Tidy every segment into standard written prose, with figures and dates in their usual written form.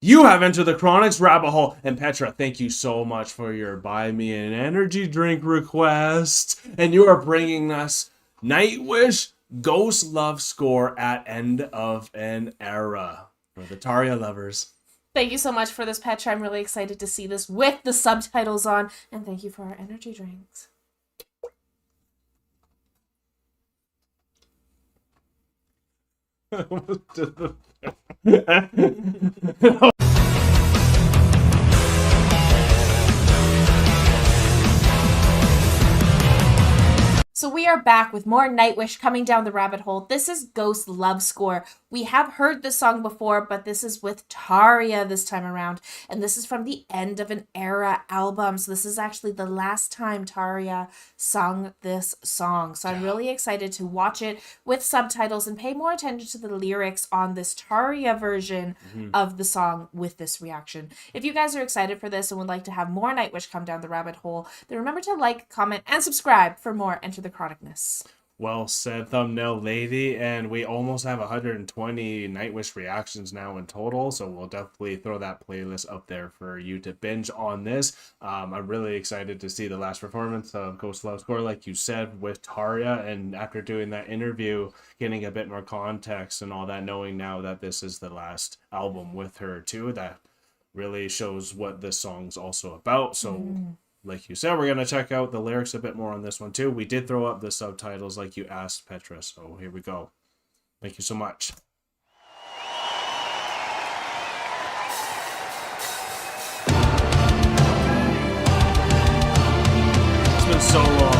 You have entered the Chronic's rabbit hole. And Petra, thank you so much for your buy me an energy drink request. And you are bringing us Nightwish Ghost Love Score at End of an Era for the Tarja lovers. Thank you so much for this, Petra. I'm really excited to see this with the subtitles on. And thank you for our energy drinks. So we are back with more Nightwish coming down the rabbit hole. This is Ghost Love Score. We have heard this song before, but this is with Tarja this time around. And this is from the End of an Era album. So this is actually the last time Tarja sung this song. So I'm really excited to watch it with subtitles and pay more attention to the lyrics on this Tarja version of the song with this reaction. If you guys are excited for this and would like to have more Nightwish come down the rabbit hole, then remember to like, comment, and subscribe for more Enter the Chronicness. Well said, thumbnail lady, and we almost have 120 Nightwish reactions now in total, so we'll definitely throw that playlist up there for you to binge on this. I'm really excited to see the last performance of Ghost Love Score, like you said, with Tarja, and after doing that interview, getting a bit more context and all that, knowing now that this is the last album with her too, that really shows what this song's also about. So like you said, we're going to check out the lyrics a bit more on this one too. We did throw up the subtitles like you asked, Petra, so here we go. Thank you so much. It's been so long.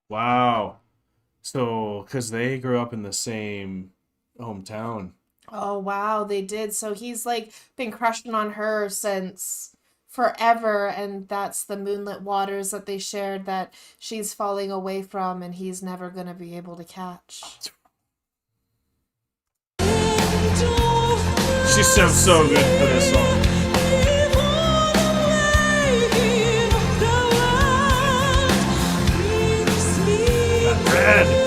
Wow. So, because they grew up in the same hometown. Oh, wow, they did. So he's like been crushing on her since forever, and that's the moonlit waters that they shared that she's falling away from and he's never going to be able to catch. She sounds so good for this song. That red.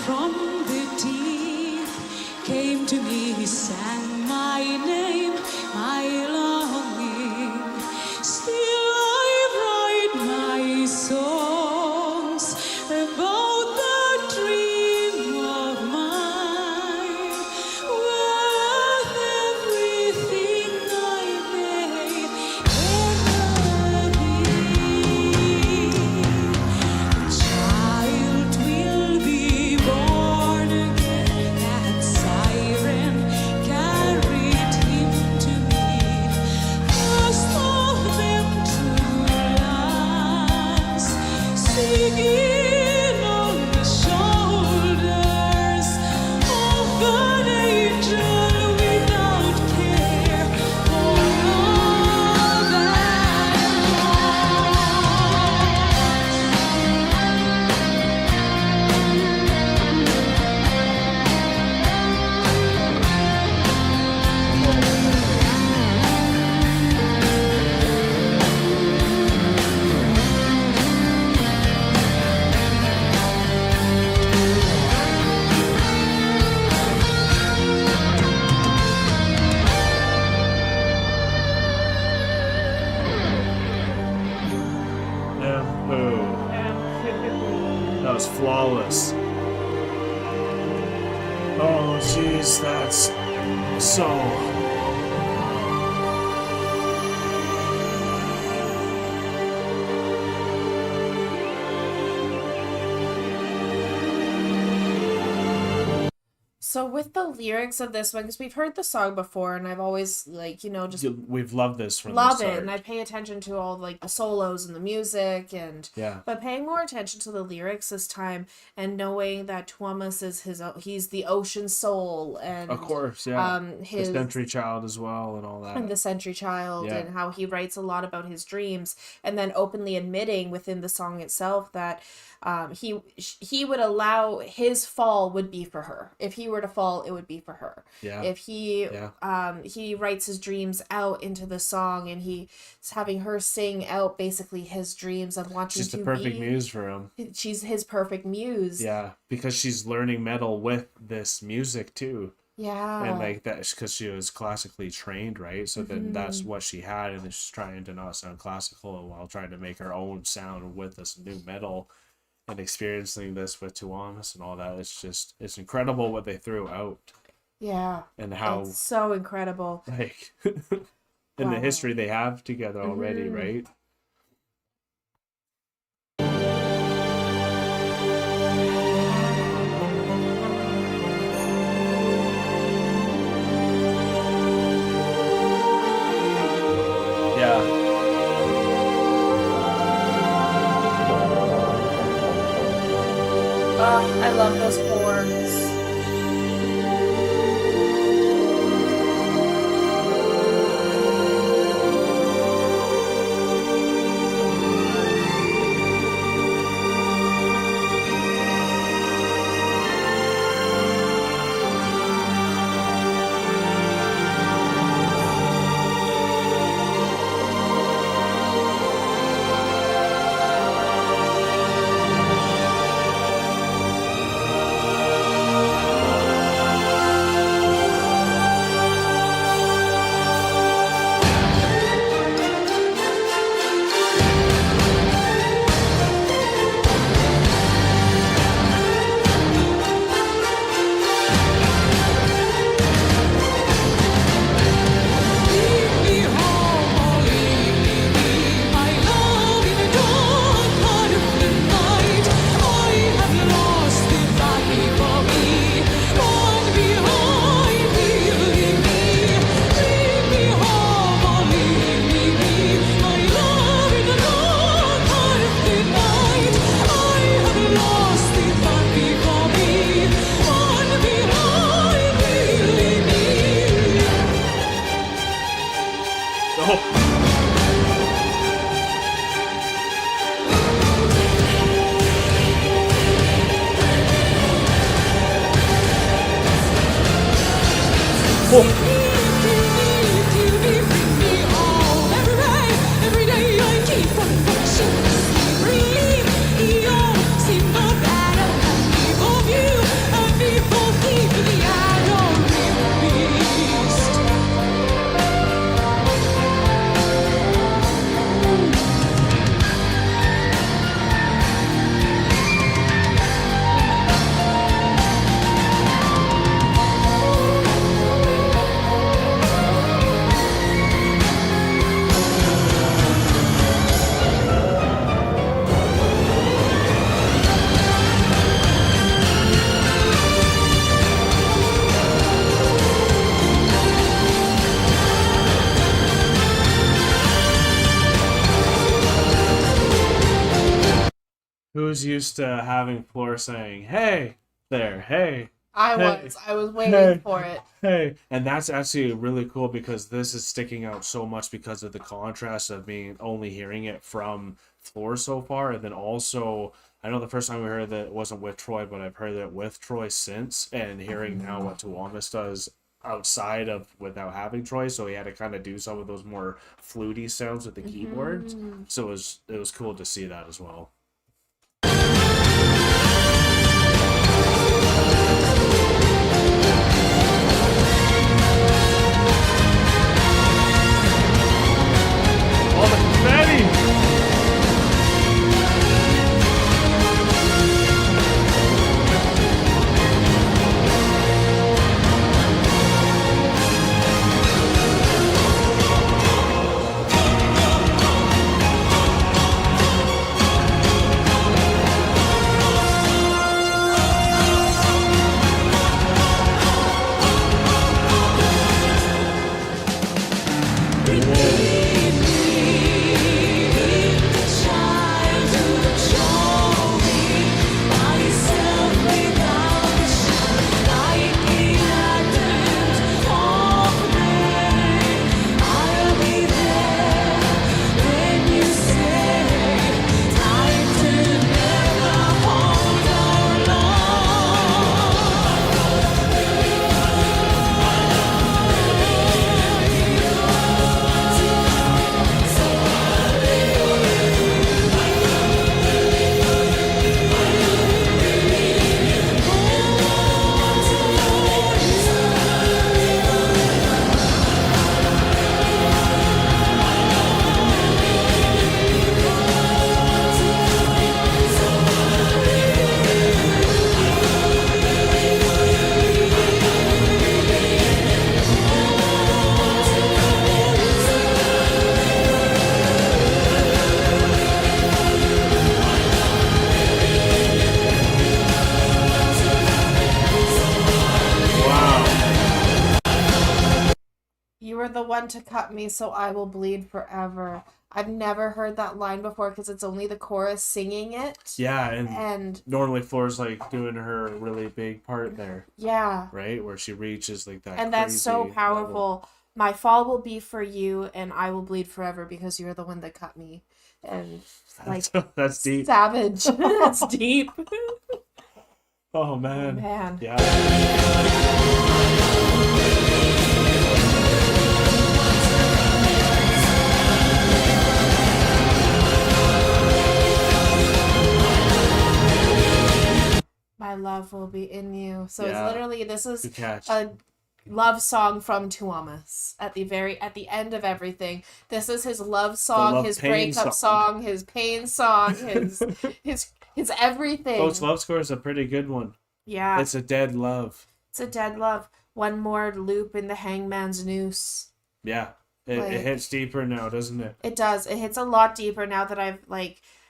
from the deep came to me, he sang my name, my longing. Still I write my songs about the dream of mine, worth everything I may ever be. Child will be born again, that siren carried him to me. First of them true loves, singing on the shoulders of an angel without care for love and That was flawless. Oh, jeez, that's so. So with the lyrics of this one, because we've heard the song before, and I've always just We've loved this from love the it, start. and I pay attention to all like the solos and the music, and Yeah. but paying more attention to the lyrics this time, and knowing that Tuomas is he's the ocean soul, and Of course, yeah. his The Century Child as well and all that. and the Century Child, Yeah. and how he writes a lot about his dreams, and then openly admitting within the song itself that he would allow his fall would be for her. If he were to fall, it would be for her. Yeah. If he Yeah. he writes his dreams out into the song, and he's having her sing out basically his dreams of wanting She's to the perfect be. muse for him. She's his perfect muse. Yeah, because she's learning metal with this music too. Yeah. And like that's because she was classically trained, right? So then that's what she had, and then she's trying to not sound classical while trying to make her own sound with this new metal, and experiencing this with Tuomas and all that. It's incredible what they threw out, Yeah. and how It's so incredible. like in the history they have together already, right? Yeah. Oh, I love those horns. Who's used to having Floor saying, "Hey there, hey, I Hey. was waiting Hey. for it. hey," and that's actually really cool because this is sticking out so much because of the contrast of being only hearing it from Floor so far, and then also I know the first time we heard that it wasn't with Troy, but I've heard it with Troy since, and hearing now what Tuamas does outside of without having Troy, so he had to kind of do some of those more fluty sounds with the keyboards. So it was cool to see that as well. All the confetti! You were the one to cut me, so I will bleed forever. I've never heard that line before because it's only the chorus singing it. Yeah, and And normally Floor's like doing her really big part there, yeah. right? Where she reaches like that. And that's so crazy powerful. level. My fall will be for you, and I will bleed forever because you're the one that cut me. And like That's deep. savage. That's deep. Oh man. Man. Yeah. My love will be in you. So Yeah. it's literally this is Good catch. a love song from Tuamas at the end of everything. This is his love song, love his pain breakup song. song, his pain song, his everything. Ghost Love Score is a pretty good one. Yeah. It's a dead love. It's a dead love. One more loop in the hangman's noose. Yeah. It Like- hits deeper now, doesn't it? It does. It hits a lot deeper now that I've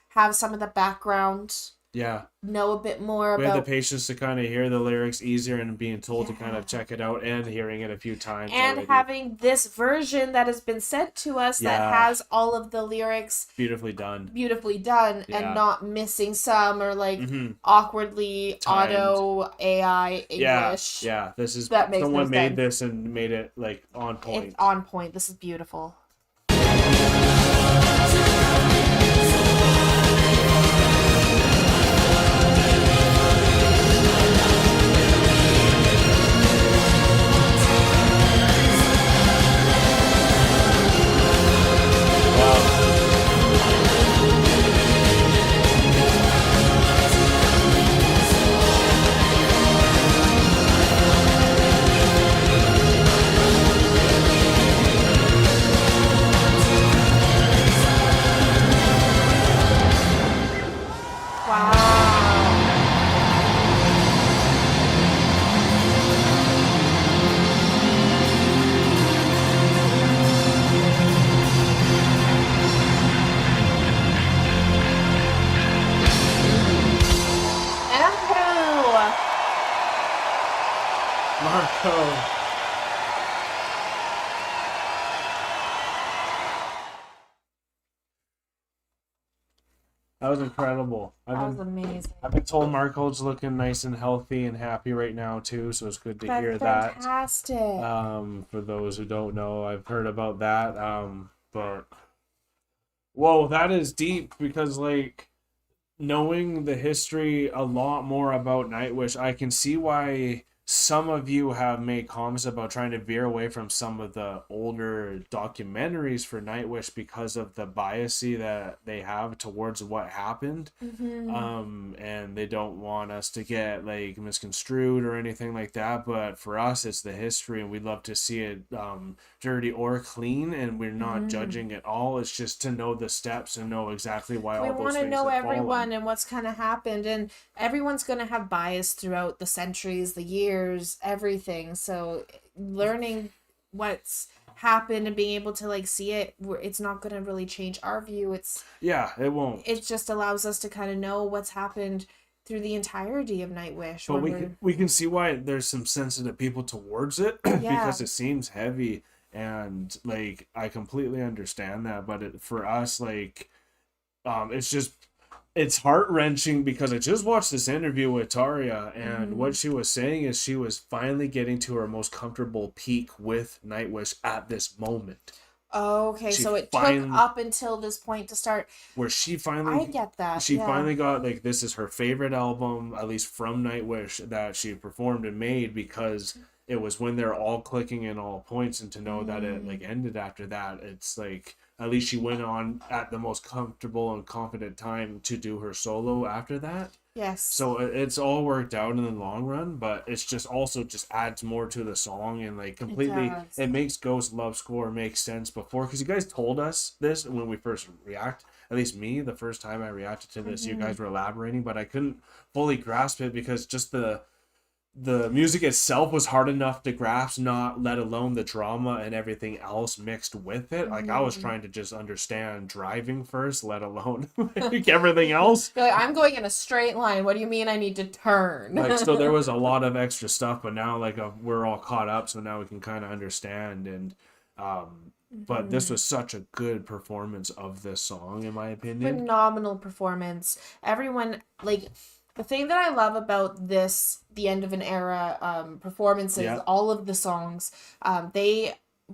have some of the background, Yeah. know a bit more We had the about patience to kind of hear the lyrics easier and being told to kind of check it out and hearing it a few times. and already. having this version that has been sent to us that Yeah. has all of the lyrics Beautifully done. beautifully done Yeah. and not missing some or Mhm. awkwardly Timed. auto AI English. Yeah. This is That makes no someone made sense. this and made it like on point. It's on point. This is beautiful. Wow. Andrew. Marco. That was incredible. That was amazing. I've been told Marco's looking nice and healthy and happy right now too, so it's good to hear That's that. fantastic. For those who don't know, I've heard about that. But whoa, that is deep because like knowing the history a lot more about Nightwish, I can see why some of you have made comments about trying to veer away from some of the older documentaries for Nightwish because of the biasy that they have towards what happened. And they don't want us to get like misconstrued or anything like that. But for us, it's the history, and we'd love to see it dirty or clean, and we're not judging at all. It's just to know the steps and know exactly why We all those want to things know have everyone fallen. and what's kind of happened, and everyone's going to have bias throughout the centuries, the years, everything. So learning what's happened and being able to like see it, it's not going to really change our view. Yeah, it won't. It just allows us to kind of know what's happened through the entirety of Nightwish. But when we can see why there's some sensitive people towards it because it seems heavy, and like I completely understand that. But for us, like, it's heart-wrenching because I just watched this interview with Tarja, and what she was saying is she was finally getting to her most comfortable peak with Nightwish at this moment. Okay, She so it finally- took up until this point to start. Where she finally I get that. she yeah. finally got like this is her favorite album, at least from Nightwish, that she performed and made, because it was when they're all clicking in all points, and to know that it like ended after that, it's like at least she went on at the most comfortable and confident time to do her solo after that. Yes. So it's all worked out in the long run, but it's just also just adds more to the song, and like completely does. it makes Ghost Love Score make sense before, because you guys told us this when we first react, at least me, the first time I reacted to this, you guys were elaborating, but I couldn't fully grasp it because just the music itself was hard enough to grasp, not let alone the drama and everything else mixed with it. Like I was trying to just understand driving first, let alone like everything else. You're like, I'm going in a straight line. What do you mean I need to turn? Like, so there was a lot of extra stuff, but now like we're all caught up, so now we can kind of understand. And but this was such a good performance of this song, in my opinion. Phenomenal performance. Everyone, like, the thing that I love about this, the end of an era performances, all of the songs, they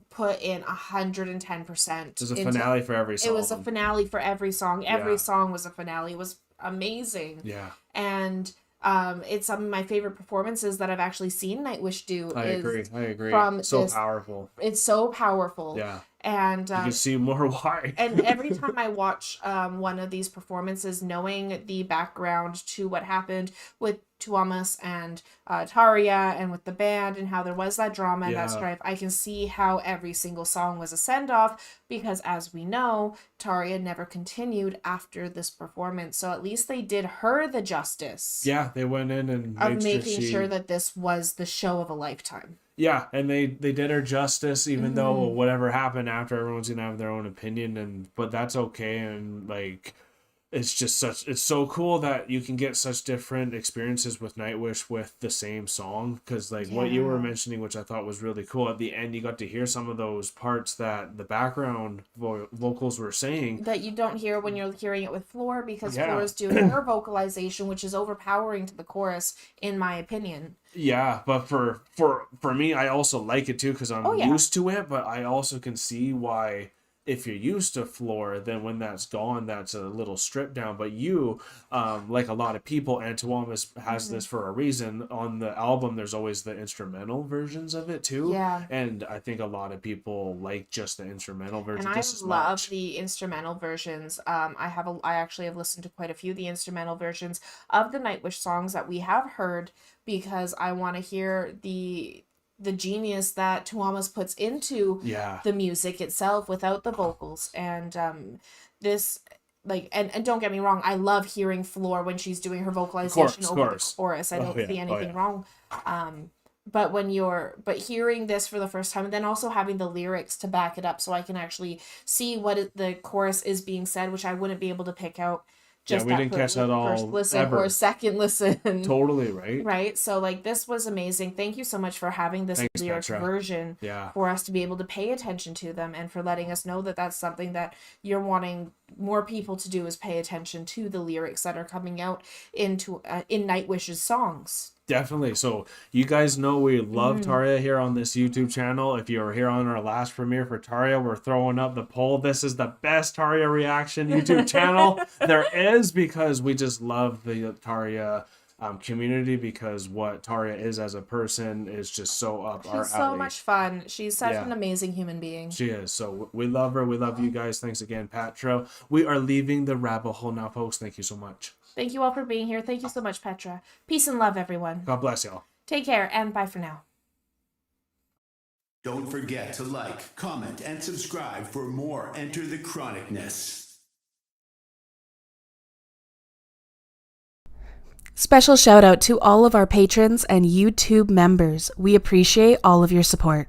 put in 110%. There's a finale for every song. It was a finale for every song. Every song was a finale. It was amazing. Yeah. And it's some of my favorite performances that I've actually seen Nightwish do. I agree. From so this, powerful. It's so powerful. Yeah. And you can see more why. and every time I watch one of these performances, knowing the background to what happened with Tuomas and Tarja, and with the band, and how there was that drama and that strife, I can see how every single song was a send-off, because as we know, Tarja never continued after this performance. So at least they did her the justice Yeah, they went in and of made making sure that this was the show of a lifetime. Yeah, and they did her justice, even though whatever happened after, everyone's gonna have their own opinion, but that's okay. And like, it's so cool that you can get such different experiences with Nightwish with the same song, because like what you were mentioning, which I thought was really cool, at the end you got to hear some of those parts that the background vocals were saying that you don't hear when you're hearing it with Floor, because Floor is doing her vocalization, which is overpowering to the chorus, in my opinion. Yeah, but for me, I also like it too, because I'm used to it, but I also can see why, if you're used to Floor, then when that's gone, that's a little stripped down. But you, like a lot of people, and Tuomas has this for a reason. On the album, there's always the instrumental versions of it too. Yeah. And I think a lot of people like just the instrumental version. And I love the instrumental versions. I actually have listened to quite a few of the instrumental versions of the Nightwish songs that we have heard, because I want to hear the genius that Tuomas puts into the music itself without the vocals. And this, like, and don't get me wrong, I love hearing Floor when she's doing her vocalization over the chorus. I don't see anything wrong. But hearing this for the first time, and then also having the lyrics to back it up, so I can actually see what the chorus is being said, which I wouldn't be able to pick out just we didn't catch that all first listen ever. or second listen. Totally, right? Right? So like this was amazing. Thank you so much for having this Thanks, lyric Petra. version Yeah. for us to be able to pay attention to them, and for letting us know that that's something that you're wanting more people to do, is pay attention to the lyrics that are coming out into in Nightwish's songs. Definitely. So you guys know we love Tarja here on this YouTube channel. If you were here on our last premiere for Tarja, we're throwing up the poll. This is the best Tarja reaction YouTube channel there is, because we just love the Tarja community, because what Tarja is as a person is just so up our alley. She's so much fun. She's such an amazing human being. She is. So we love her. We love you guys. Thanks again, Patra. We are leaving the rabbit hole now, folks. Thank you so much. Thank you all for being here. Thank you so much, Petra. Peace and love, everyone. God bless y'all. Take care, and bye for now. Don't forget to like, comment, and subscribe for more Enter the Chronicness. Special shout out to all of our patrons and YouTube members. We appreciate all of your support.